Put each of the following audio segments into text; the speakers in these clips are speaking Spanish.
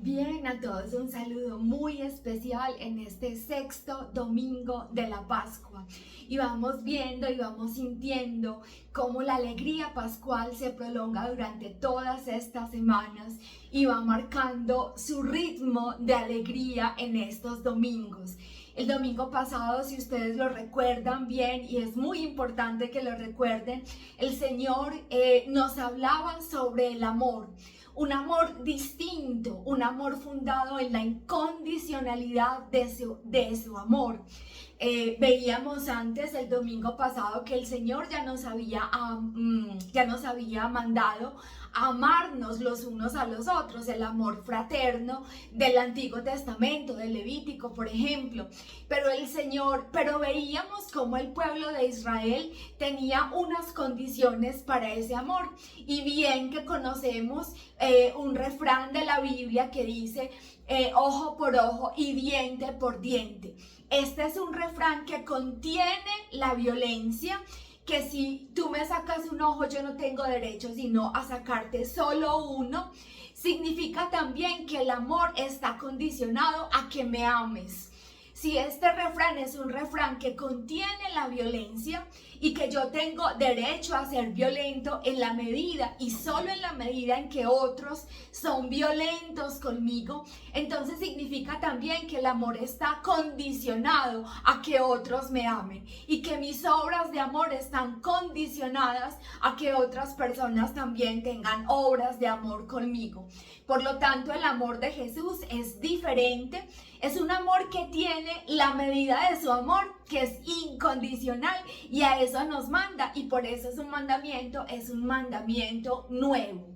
Bien, a todos un saludo muy especial en este sexto domingo de la Pascua. Y vamos viendo y vamos sintiendo cómo la alegría pascual se prolonga durante todas estas semanas y va marcando su ritmo de alegría en estos domingos. El domingo pasado, si ustedes lo recuerdan bien, y es muy importante que lo recuerden, el Señor nos hablaba sobre el amor. Un amor distinto, un amor fundado en la incondicionalidad de su amor. Veíamos antes el domingo pasado que el Señor ya nos había mandado a amarnos los unos a los otros, el amor fraterno del Antiguo Testamento, del Levítico, por ejemplo. Pero veíamos cómo el pueblo de Israel tenía unas condiciones para ese amor. Y bien que conocemos un refrán de la Biblia que dice ojo por ojo y diente por diente. Este es un refrán que contiene la violencia, que si tú me sacas un ojo yo no tengo derecho sino a sacarte solo uno. Significa también que el amor está condicionado a que me ames. Si este refrán es un refrán que contiene la violencia y que yo tengo derecho a ser violento en la medida y solo en la medida en que otros son violentos conmigo, entonces significa también que el amor está condicionado a que otros me amen y que mis obras de amor están condicionadas a que otras personas también tengan obras de amor conmigo. Por lo tanto, el amor de Jesús es diferente. Es un amor que tiene la medida de su amor, que es incondicional, y a eso nos manda, y por eso es un mandamiento nuevo.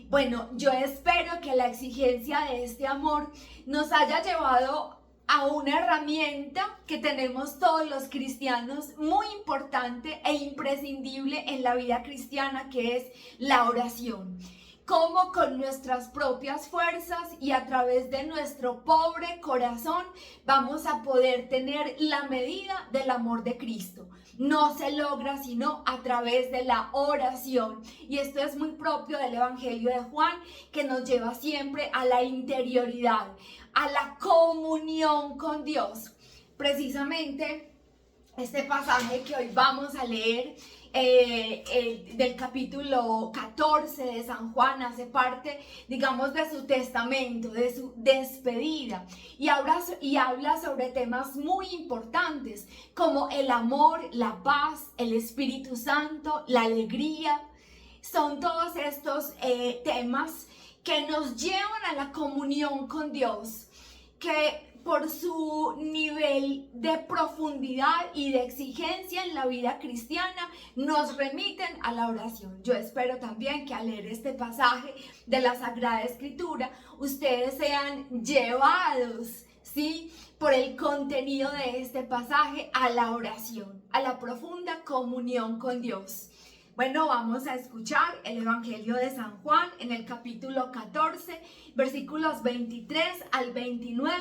Bueno, yo espero que la exigencia de este amor nos haya llevado a una herramienta que tenemos todos los cristianos, muy importante e imprescindible en la vida cristiana, que es la oración. Cómo con nuestras propias fuerzas y a través de nuestro pobre corazón vamos a poder tener la medida del amor de Cristo. No se logra sino a través de la oración. Y esto es muy propio del Evangelio de Juan, que nos lleva siempre a la interioridad, a la comunión con Dios. Precisamente este pasaje que hoy vamos a leer del capítulo 14 de San Juan hace parte, digamos, de su testamento, de su despedida, y habla sobre temas muy importantes como el amor, la paz, el Espíritu Santo, la alegría. Son todos estos temas que nos llevan a la comunión con Dios, que por su nivel de profundidad y de exigencia en la vida cristiana nos remiten a la oración. Yo espero también que al leer este pasaje de la Sagrada Escritura ustedes sean llevados, ¿sí?, por el contenido de este pasaje a la oración, a la profunda comunión con Dios. Bueno, vamos a escuchar el Evangelio de San Juan en el capítulo 14, versículos 23 al 29,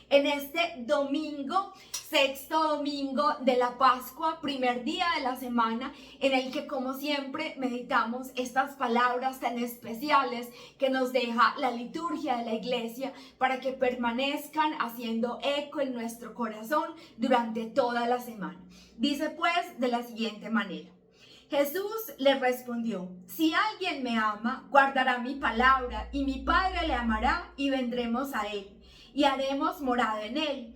en este domingo, sexto domingo de la Pascua, primer día de la semana, en el que, como siempre, meditamos estas palabras tan especiales que nos deja la liturgia de la iglesia para que permanezcan haciendo eco en nuestro corazón durante toda la semana. Dice pues de la siguiente manera: Jesús le respondió: si alguien me ama, guardará mi palabra, y mi Padre le amará, y vendremos a él, y haremos morada en él.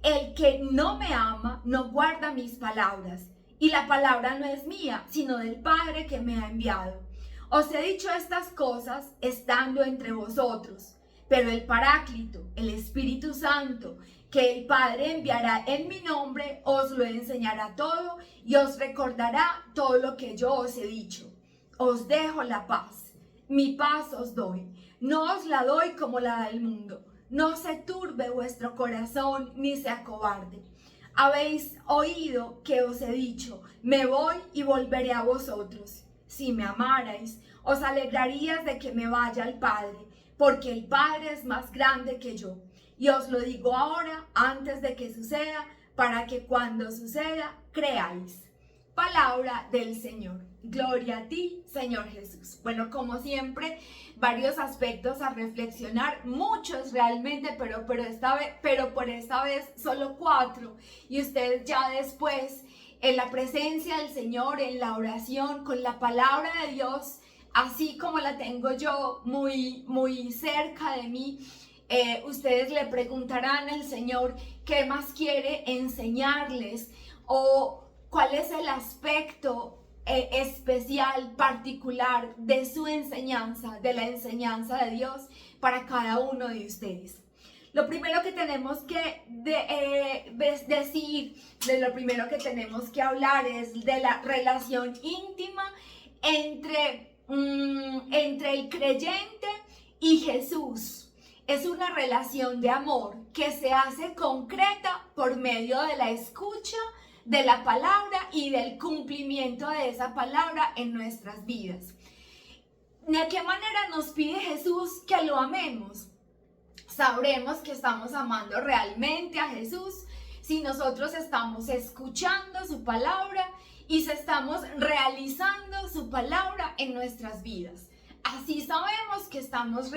El que no me ama, no guarda mis palabras, y la palabra no es mía, sino del Padre que me ha enviado. Os he dicho estas cosas estando entre vosotros, pero el Paráclito, el Espíritu Santo, que el Padre enviará en mi nombre, os lo enseñará todo y os recordará todo lo que yo os he dicho. Os dejo la paz, mi paz os doy, no os la doy como la da el mundo. No se turbe vuestro corazón ni se acobarde. Habéis oído que os he dicho: me voy y volveré a vosotros. Si me amarais, os alegraríais de que me vaya al Padre, porque el Padre es más grande que yo. Y os lo digo ahora, antes de que suceda, para que cuando suceda creáis. Palabra del Señor. Gloria a ti, Señor Jesús. Bueno, como siempre, varios aspectos a reflexionar, muchos realmente, pero por esta vez solo 4. Y ustedes ya después, en la presencia del Señor, en la oración, con la palabra de Dios, así como la tengo yo muy cerca de mí, ustedes le preguntarán al Señor qué más quiere enseñarles o cuál es el aspecto especial, particular de su enseñanza, de la enseñanza de Dios para cada uno de ustedes. Lo primero que tenemos que decir, de lo primero que tenemos que hablar es de la relación íntima entre el creyente y Jesús. Es una relación de amor que se hace concreta por medio de la escucha de la palabra y del cumplimiento de esa palabra en nuestras vidas. ¿De qué manera nos pide Jesús que lo amemos? Sabremos que estamos amando realmente a Jesús si nosotros estamos escuchando su palabra y si estamos realizando su palabra en nuestras vidas. Así sabemos que estamos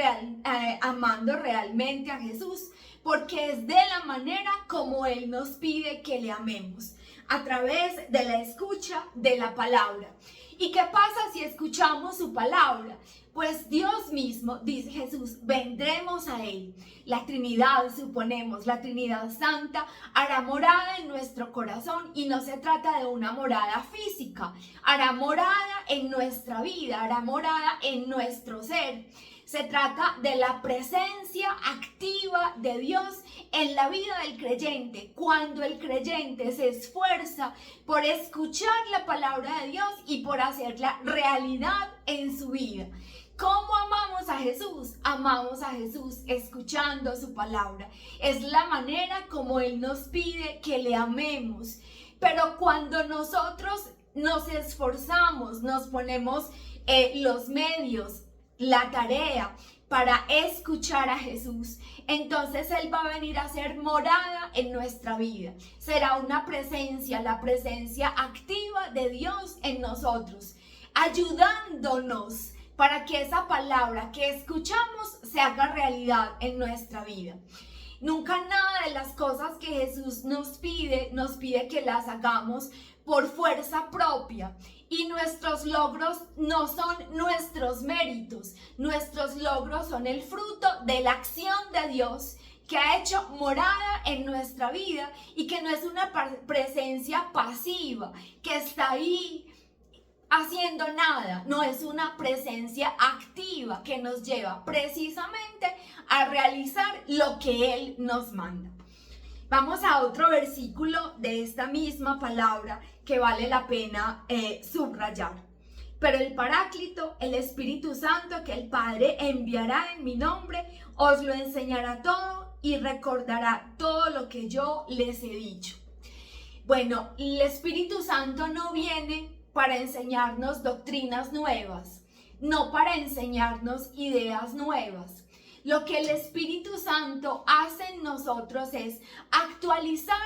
amando realmente a Jesús, porque es de la manera como Él nos pide que le amemos, a través de la escucha de la palabra. ¿Y qué pasa si escuchamos su palabra? Pues Dios mismo, dice Jesús, vendremos a Él. La Trinidad, suponemos, la Trinidad Santa, hará morada en nuestro corazón, y no se trata de una morada física, hará morada en nuestra vida, hará morada en nuestro ser. Se trata de la presencia activa de Dios en la vida del creyente, cuando el creyente se esfuerza por escuchar la palabra de Dios y por hacerla realidad en su vida. ¿Cómo amamos a Jesús? Amamos a Jesús escuchando su palabra. Es la manera como Él nos pide que le amemos. Pero cuando nosotros nos esforzamos, nos ponemos los medios, la tarea para escuchar a Jesús, entonces Él va a venir a hacer morada en nuestra vida. Será una presencia, la presencia activa de Dios en nosotros, ayudándonos para que esa palabra que escuchamos se haga realidad en nuestra vida. Nunca nada de las cosas que Jesús nos pide que las hagamos por fuerza propia. Y nuestros logros no son nuestros méritos. Nuestros logros son el fruto de la acción de Dios que ha hecho morada en nuestra vida y que no es una presencia pasiva que está ahí haciendo nada. No, es una presencia activa que nos lleva precisamente a realizar lo que Él nos manda. Vamos a otro versículo de esta misma palabra que vale la pena subrayar. Pero el Paráclito, el Espíritu Santo que el Padre enviará en mi nombre, os lo enseñará todo y recordará todo lo que yo les he dicho. Bueno, el Espíritu Santo no viene para enseñarnos doctrinas nuevas, no para enseñarnos ideas nuevas. Lo que el Espíritu Santo hace en nosotros es actualizar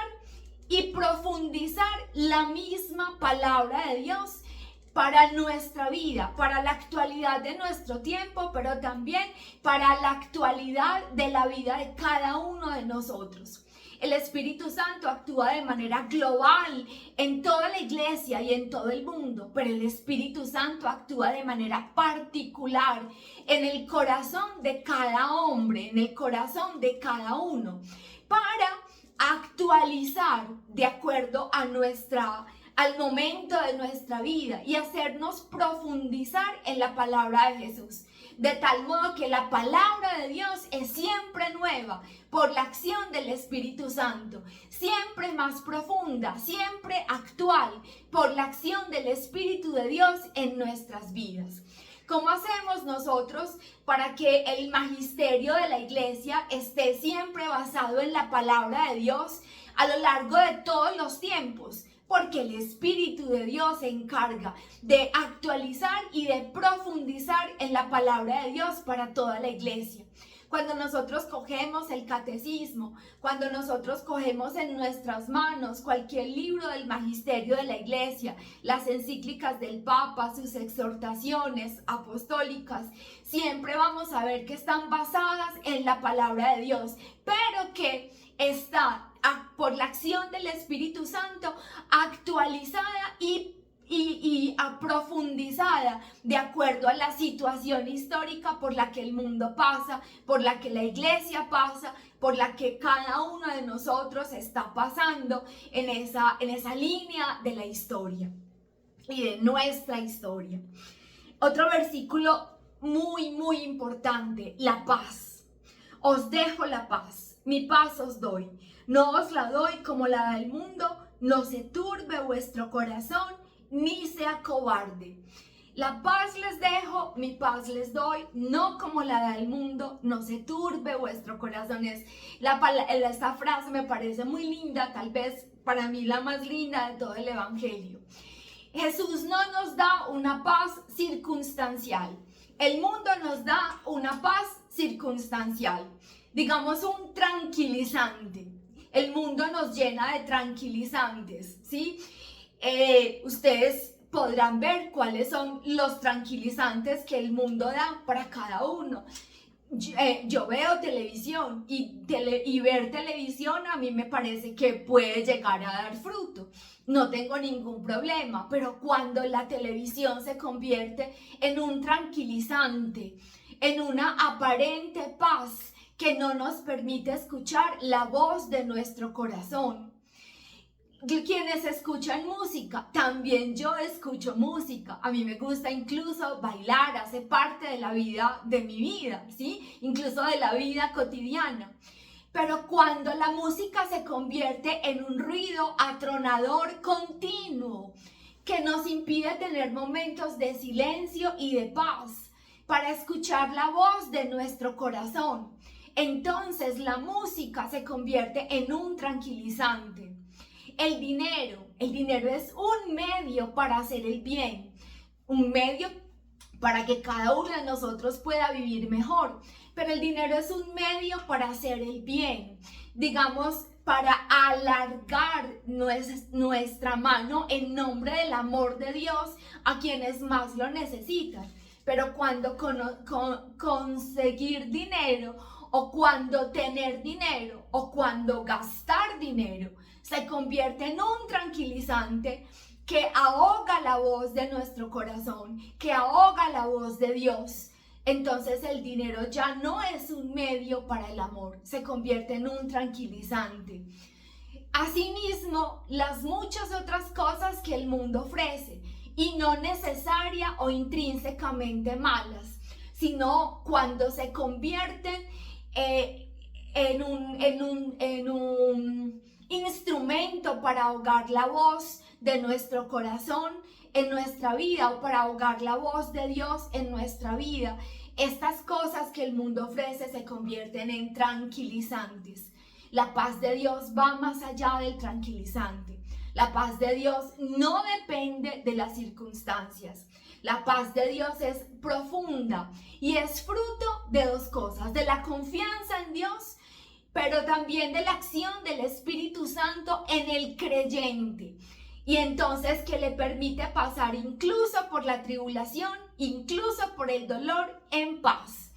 y profundizar la misma palabra de Dios para nuestra vida, para la actualidad de nuestro tiempo, pero también para la actualidad de la vida de cada uno de nosotros. El Espíritu Santo actúa de manera global en toda la iglesia y en todo el mundo, pero el Espíritu Santo actúa de manera particular en el corazón de cada hombre, en el corazón de cada uno, para actualizar de acuerdo a al momento de nuestra vida y hacernos profundizar en la palabra de Jesús. De tal modo que la palabra de Dios es siempre nueva por la acción del Espíritu Santo, siempre más profunda, siempre actual por la acción del Espíritu de Dios en nuestras vidas. ¿Cómo hacemos nosotros para que el magisterio de la iglesia esté siempre basado en la palabra de Dios a lo largo de todos los tiempos? porque el Espíritu de Dios se encarga de actualizar y de profundizar en la palabra de Dios para toda la iglesia. Cuando nosotros cogemos el catecismo, cuando nosotros cogemos en nuestras manos cualquier libro del magisterio de la iglesia, las encíclicas del Papa, sus exhortaciones apostólicas, siempre vamos a ver que están basadas en la palabra de Dios, pero que está por la acción del Espíritu Santo actualizada y profundizada de acuerdo a la situación histórica por la que el mundo pasa, por la que la iglesia pasa, por la que cada uno de nosotros está pasando en esa línea de la historia y de nuestra historia. Otro versículo muy importante, la paz. Os dejo la paz, mi paz os doy. No os la doy como la da el mundo, no se turbe vuestro corazón, ni sea cobarde. La paz les dejo, mi paz les doy, no como la da el mundo, no se turbe vuestro corazón. Esta frase me parece muy linda, tal vez para mí la más linda de todo el Evangelio. Jesús no nos da una paz circunstancial. El mundo nos da una paz circunstancial, digamos un tranquilizante. El mundo nos llena de tranquilizantes, ¿sí? Ustedes podrán ver cuáles son los tranquilizantes que el mundo da para cada uno. Yo veo televisión y ver televisión a mí me parece que puede llegar a dar fruto. No tengo ningún problema, pero cuando la televisión se convierte en un tranquilizante, en una aparente paz que no nos permite escuchar la voz de nuestro corazón. Quienes escuchan música, también yo escucho música. A mí me gusta incluso bailar, hace parte de la vida, de mi vida, ¿sí? Incluso de la vida cotidiana. Pero cuando la música se convierte en un ruido atronador continuo, que nos impide tener momentos de silencio y de paz para escuchar la voz de nuestro corazón, entonces la música se convierte en un tranquilizante. El dinero es un medio para hacer el bien, un medio para que cada uno de nosotros pueda vivir mejor, pero el dinero es un medio para hacer el bien, digamos, para alargar nuestra mano en nombre del amor de Dios a quienes más lo necesitan. Pero cuando conseguir dinero, o cuando tener dinero, o cuando gastar dinero se convierte en un tranquilizante que ahoga la voz de nuestro corazón, que ahoga la voz de Dios, entonces el dinero ya no es un medio para el amor, se convierte en un tranquilizante. Asimismo, las muchas otras cosas que el mundo ofrece, y no necesaria o intrínsecamente malas, sino cuando se convierten en un instrumento para ahogar la voz de nuestro corazón en nuestra vida, o para ahogar la voz de Dios en nuestra vida. Estas cosas que el mundo ofrece se convierten en tranquilizantes. La paz de Dios va más allá del tranquilizante. La paz de Dios no depende de las circunstancias. La paz de Dios es profunda y es fruto de dos cosas: de la confianza en Dios, pero también de la acción del Espíritu Santo en el creyente. Y entonces que le permite pasar incluso por la tribulación, incluso por el dolor, en paz,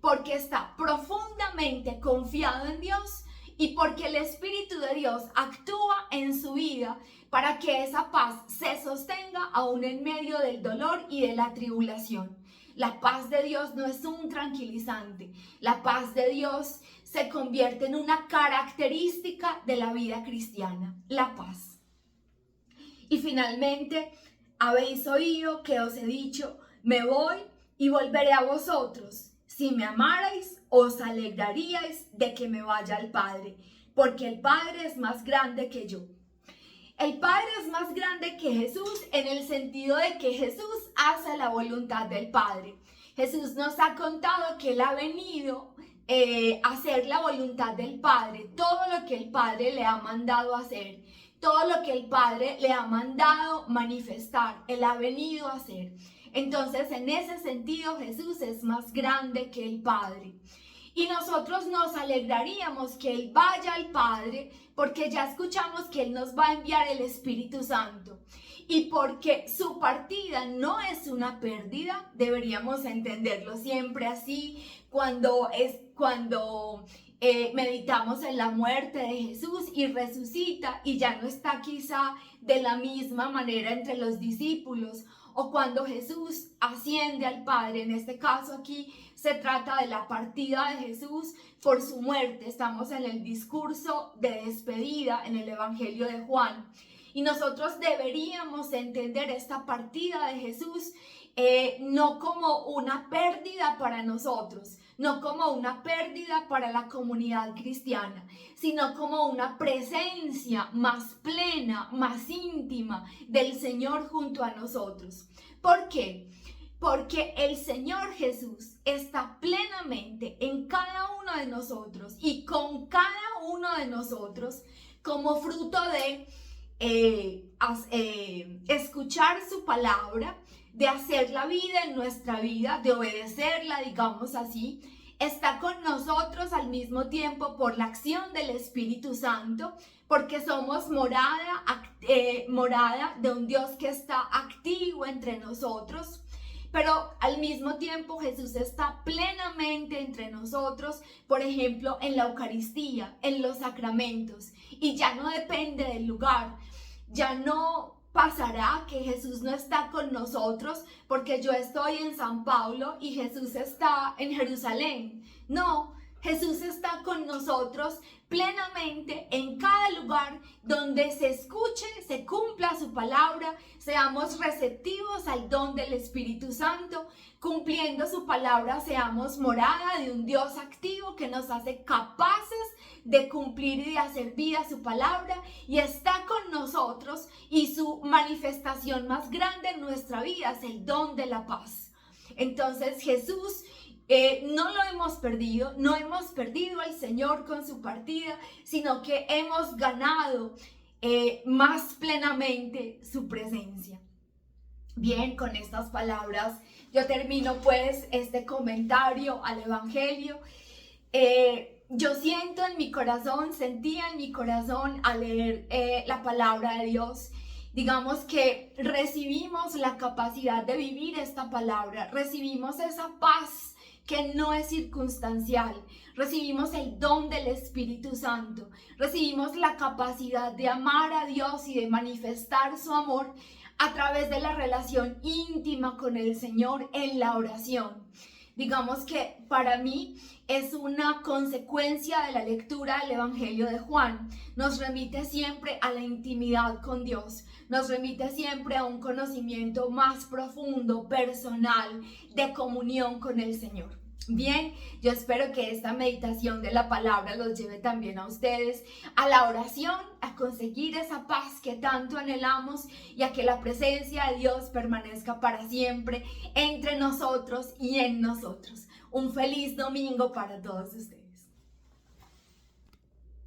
porque está profundamente confiado en Dios y porque el Espíritu de Dios actúa en su vida para que esa paz se sostenga aún en medio del dolor y de la tribulación. La paz de Dios no es un tranquilizante. La paz de Dios se convierte en una característica de la vida cristiana, la paz. Y finalmente, habéis oído que os he dicho, me voy y volveré a vosotros. Si me amarais, os alegraríais de que me vaya al Padre, porque el Padre es más grande que yo. El Padre es más grande que Jesús en el sentido de que Jesús hace la voluntad del Padre. Jesús nos ha contado que Él ha venido a hacer la voluntad del Padre, todo lo que el Padre le ha mandado hacer, todo lo que el Padre le ha mandado manifestar, Él ha venido a hacer. Entonces, en ese sentido, Jesús es más grande que el Padre. Y nosotros nos alegraríamos que Él vaya al Padre, porque ya escuchamos que Él nos va a enviar el Espíritu Santo. Y porque su partida no es una pérdida, deberíamos entenderlo siempre así, cuando meditamos en la muerte de Jesús y resucita y ya no está quizá de la misma manera entre los discípulos, o cuando Jesús asciende al Padre. En este caso aquí se trata de la partida de Jesús por su muerte. Estamos en el discurso de despedida en el Evangelio de Juan. Y nosotros deberíamos entender esta partida de Jesús no como una pérdida para nosotros, no como una pérdida para la comunidad cristiana, sino como una presencia más plena, más íntima del Señor junto a nosotros. ¿Por qué? Porque el Señor Jesús está plenamente en cada uno de nosotros y con cada uno de nosotros como fruto de escuchar su palabra, de hacer la vida en nuestra vida, de obedecerla, digamos así. Está con nosotros al mismo tiempo por la acción del Espíritu Santo, porque somos morada de un Dios que está activo entre nosotros. Pero al mismo tiempo Jesús está plenamente entre nosotros, por ejemplo, en la Eucaristía, en los sacramentos. Y ya no depende del lugar, ya no pasará que Jesús no está con nosotros porque yo estoy en San Pablo y Jesús está en Jerusalén. No, Jesús está con nosotros plenamente en cada lugar donde se escuche, se cumpla su palabra, seamos receptivos al don del Espíritu Santo, cumpliendo su palabra, seamos morada de un Dios activo que nos hace capaces de cumplir y de hacer vida su palabra, y está con nosotros, y su manifestación más grande en nuestra vida es el don de la paz. Entonces Jesús no lo hemos perdido, no hemos perdido al Señor con su partida, sino que hemos ganado más plenamente su presencia. Bien, con estas palabras yo termino pues este comentario al Evangelio. Yo siento en mi corazón, sentía en mi corazón al leer la palabra de Dios. Digamos que recibimos la capacidad de vivir esta palabra, recibimos esa paz que no es circunstancial, recibimos el don del Espíritu Santo, recibimos la capacidad de amar a Dios y de manifestar su amor a través de la relación íntima con el Señor en la oración. Digamos que para mí es una consecuencia de la lectura del Evangelio de Juan. Nos remite siempre a la intimidad con Dios, nos remite siempre a un conocimiento más profundo, personal, de comunión con el Señor. Bien, yo espero que esta meditación de la palabra los lleve también a ustedes a la oración, a conseguir esa paz que tanto anhelamos y a que la presencia de Dios permanezca para siempre entre nosotros y en nosotros. Un feliz domingo para todos ustedes.